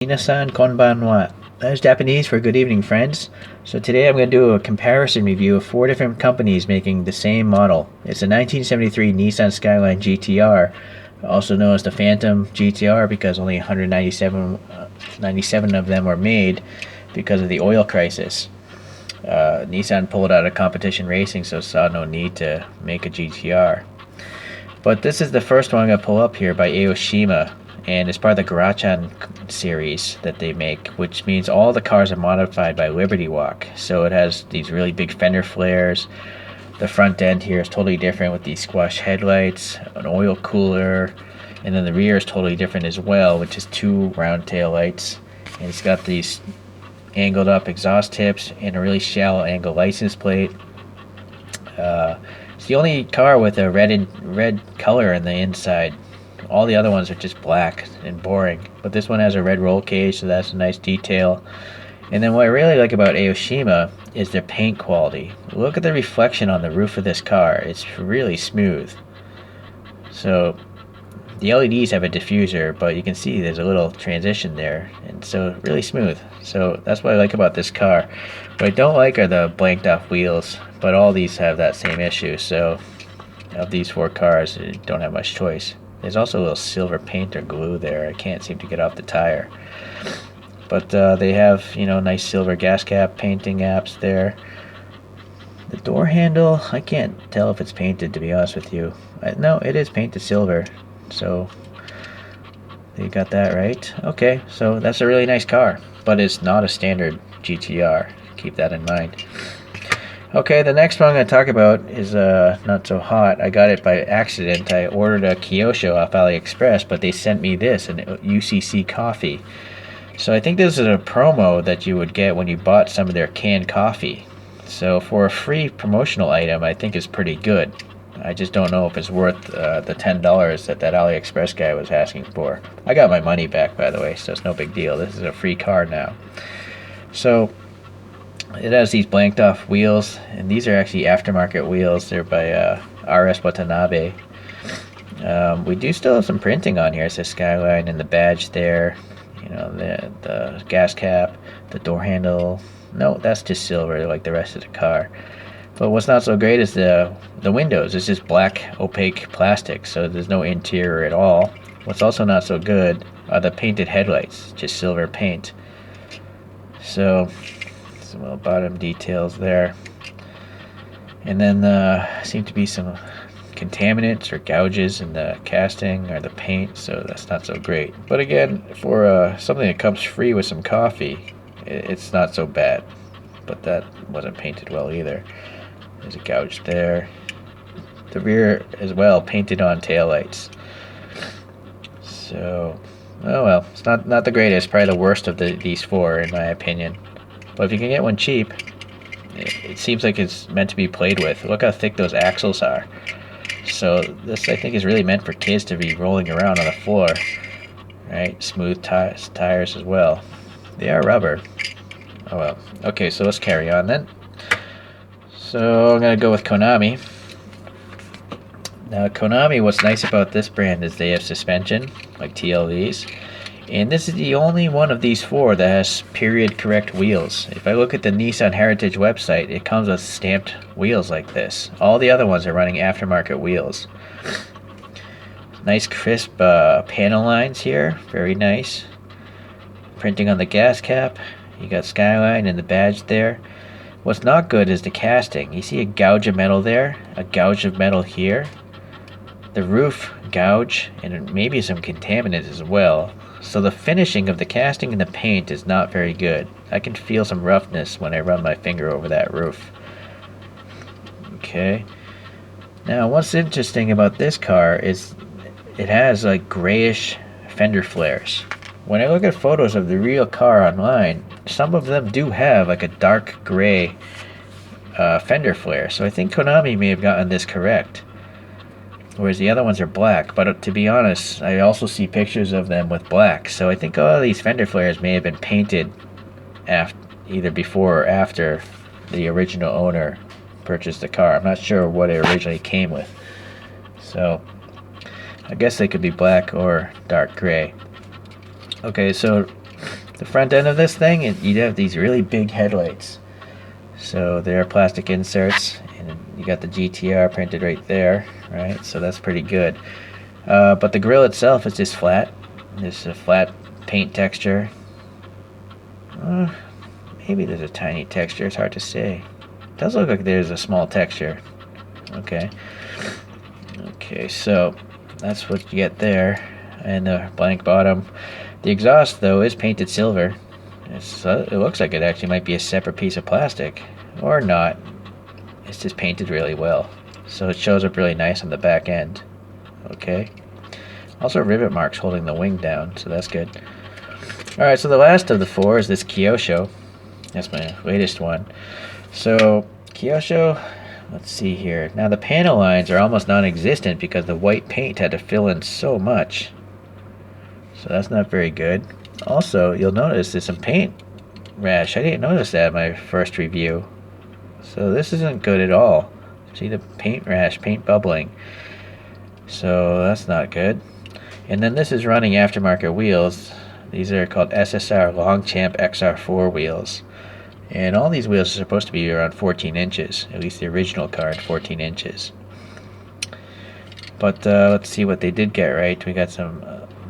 Minasan konbanwa. That is Japanese for good evening, friends. So today I'm going to do a comparison review of 4 different companies making the same model. It's a 1973 Nissan Skyline GTR, also known as the Phantom GTR because only 197 of them were made because of the oil crisis. Nissan pulled out of competition racing, so saw no need to make a GTR. But this is the first one I'm going to pull up here by Aoshima, and it's part of the Garachan series that they make, which means all the cars are modified by Liberty Walk. So it has these really big fender flares. The front end here is totally different with these squash headlights, an oil cooler, and then the rear is totally different as well, which is 2 round tail lights. And it's got these angled up exhaust tips and a really shallow angle license plate. It's the only car with a red color in the inside. All the other ones are just black and boring, but this one has a red roll cage, so that's a nice detail. And then what I really like about Aoshima is their paint quality. Look at the reflection on the roof of this car. It's really smooth. So the LEDs have a diffuser, but you can see there's a little transition there, and so really smooth. So that's what I like about this car. What I don't like are the blanked off wheels, but all these have that same issue. So of these 4 cars, you don't have much choice. There's also a little silver paint or glue there. I can't seem to get off the tire. But they have, nice silver gas cap painting apps there. The door handle, I can't tell if it's painted, to be honest with you. No, it is painted silver. So they got that right. Okay, so that's a really nice car, but it's not a standard GTR. Keep that in mind. Okay, the next one I'm going to talk about is not so hot. I got it by accident. I ordered a Kyosho off AliExpress, but they sent me this, an UCC coffee. So I think this is a promo that you would get when you bought some of their canned coffee. So for a free promotional item, I think it's pretty good. I just don't know if it's worth the $10 that AliExpress guy was asking for. I got my money back, by the way, so it's no big deal. This is a free car now. So it has these blanked off wheels, and these are actually aftermarket wheels. They're by RS Watanabe. We do still have some printing on here. It says Skyline and the badge there. The gas cap, the door handle. No, that's just silver like the rest of the car. But what's not so great is the windows. It's just black opaque plastic, so there's no interior at all. What's also not so good are the painted headlights, just silver paint. So some little bottom details there, and then seem to be some contaminants or gouges in the casting or the paint, so that's not so great. But again, for something that comes free with some coffee, it's not so bad. But that wasn't painted well either. There's a gouge there. The rear as well, painted on taillights. So, oh well, it's not the greatest. Probably the worst of these 4 in my opinion. But if you can get one cheap, it seems like it's meant to be played with. Look how thick those axles are. So this, I think, is really meant for kids to be rolling around on the floor. Right? Smooth tires as well. They are rubber. Oh well. Okay, so let's carry on then. So I'm going to go with Konami. Now Konami, what's nice about this brand is they have suspension, like TLVs. And this is the only one of these 4 that has period correct wheels. If I look at the Nissan Heritage website, it comes with stamped wheels like this. All the other ones are running aftermarket wheels. Nice crisp panel lines here, very nice. Printing on the gas cap, you got Skyline and the badge there. What's not good is the casting. You see a gouge of metal there, a gouge of metal here. The roof gouge, and maybe some contaminants as well. So the finishing of the casting and the paint is not very good. I can feel some roughness when I run my finger over that roof. Okay. Now what's interesting about this car is it has like grayish fender flares. When I look at photos of the real car online, some of them do have like a dark gray fender flare. So I think Konami may have gotten this correct. Whereas the other ones are black, but to be honest, I also see pictures of them with black. So I think all of these fender flares may have been painted either before or after the original owner purchased the car. I'm not sure what it originally came with. So I guess they could be black or dark gray. Okay, so the front end of this thing, you'd have these really big headlights. So there are plastic inserts, and you got the GTR printed right there, right? So that's pretty good. But the grille itself is just flat. There's a flat paint texture. Maybe there's a tiny texture, it's hard to say. It does look like there's a small texture. Okay. Okay, so that's what you get there. And the blank bottom. The exhaust, though, is painted silver. It looks like it actually might be a separate piece of plastic. Or not. It's just painted really well. So it shows up really nice on the back end. Okay. Also rivet marks holding the wing down, so that's good. Alright, so the last of the four is this Kyosho. That's my latest one. So, Kyosho, let's see here. Now the panel lines are almost non-existent because the white paint had to fill in so much. So that's not very good. Also, you'll notice there's some paint rash. I didn't notice that in my first review. So this isn't good at all. See the paint rash, paint bubbling. So that's not good. And then this is running aftermarket wheels. These are called SSR Longchamp XR4 wheels. And all these wheels are supposed to be around 14 inches. At least the original car had 14 inches. But let's see what they did get right. We got some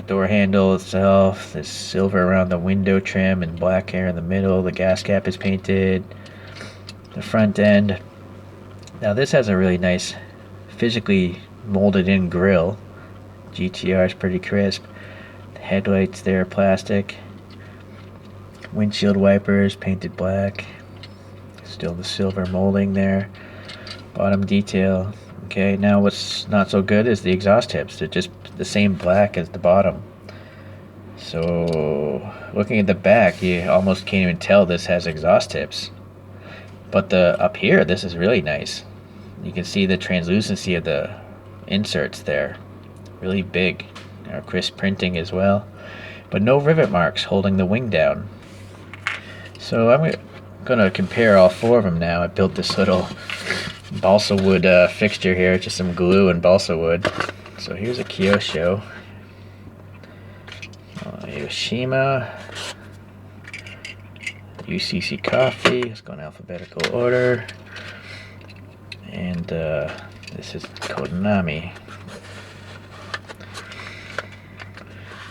door handle itself. There's silver around the window trim and black hair in the middle. The gas cap is painted. The front end. Now this has a really nice physically molded in grille. GTR is pretty crisp. The headlights there are plastic. Windshield wipers painted black. Still the silver molding there. Bottom detail. Okay, now what's not so good is the exhaust tips. They're just the same black as the bottom. So looking at the back, you almost can't even tell this has exhaust tips. But up here, this is really nice. You can see the translucency of the inserts there. Really big. Crisp printing as well. But no rivet marks holding the wing down. So I'm going to compare all four of them now. I built this little balsa wood fixture here, just some glue and balsa wood. So here's a Kyosho. Aoshima. UCC coffee. Let's go in alphabetical order. And this is Konami.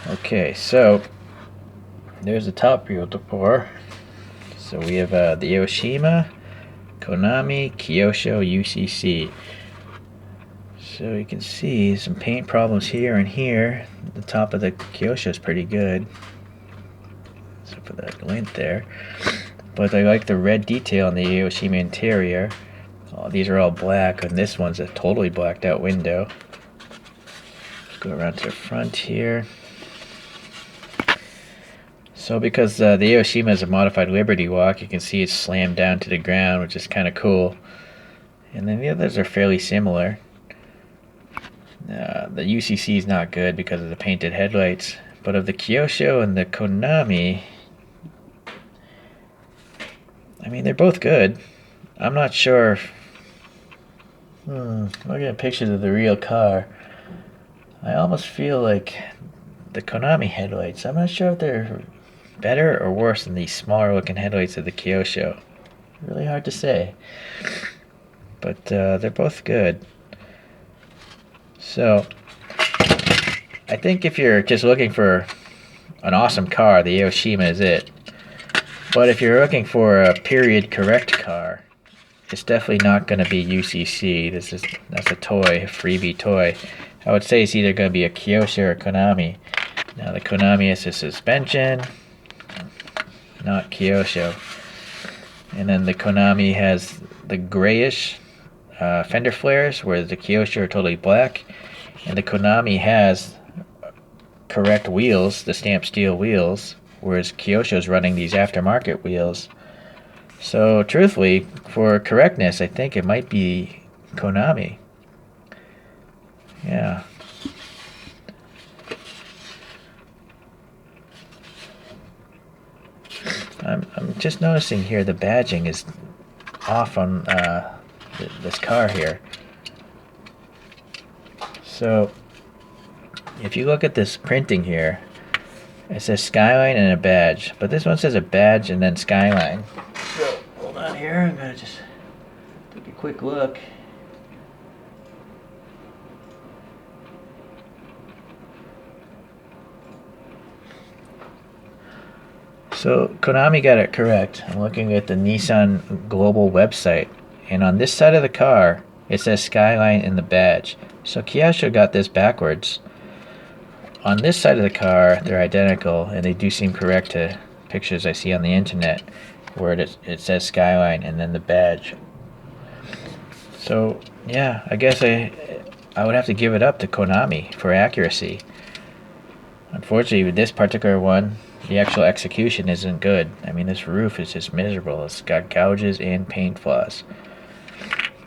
Okay, so there's the top view of the four. So we have the Aoshima, Konami, Kyosho, UCC. So you can see some paint problems here and here. The top of the Kyosho is pretty good. So for that glint there. But I like the red detail on the Aoshima interior. These are all black, and this one's a totally blacked out window. Let's go around to the front here. So because the Aoshima is a modified Liberty Walk, you can see it's slammed down to the ground, which is kind of cool. And then the others are fairly similar. The UCC is not good because of the painted headlights. But of the Kyosho and the Konami, I mean, they're both good. I'm not sure. Looking at pictures of the real car, I almost feel like the Konami headlights, I'm not sure if they're better or worse than these smaller looking headlights of the Kyosho. Really hard to say. But they're both good. So, I think if you're just looking for an awesome car, the Aoshima is it. But if you're looking for a period correct car, it's definitely not going to be UCC. That's a toy, a freebie toy. I would say it's either going to be a Kyosho or a Konami. Now the Konami is a suspension, not Kyosho. And then the Konami has the grayish fender flares, whereas the Kyosho are totally black. And the Konami has correct wheels, the stamped steel wheels, whereas Kyosho's running these aftermarket wheels. So truthfully, for correctness, I think it might be Konami. Yeah. I'm just noticing here the badging is off on this car here. So if you look at this printing here, It says Skyline and a badge, but this one says a badge and then Skyline. So hold on here, I'm gonna just take a quick look. So Konami got it correct. I'm looking at the Nissan global website, and on this side of the car it says Skyline in the badge. So Kyosho got this backwards. On this side of the car they're identical, and they do seem correct to pictures I see on the internet where it says Skyline and then the badge. So yeah, I guess I would have to give it up to Konami for accuracy. Unfortunately with this particular one, the actual execution isn't good. I mean, this roof is just miserable. It's got gouges and paint flaws.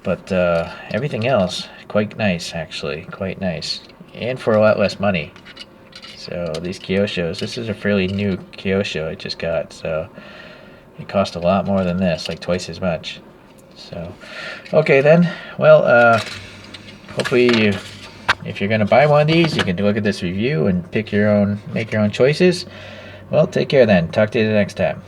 But everything else, quite nice, actually. Quite nice. And for a lot less money. So these Kyoshos, this is a fairly new Kyosho I just got. So it cost a lot more than this, like twice as much. So, okay then. Well, hopefully if you're going to buy one of these, you can look at this review and make your own choices. Well, take care then. Talk to you the next time.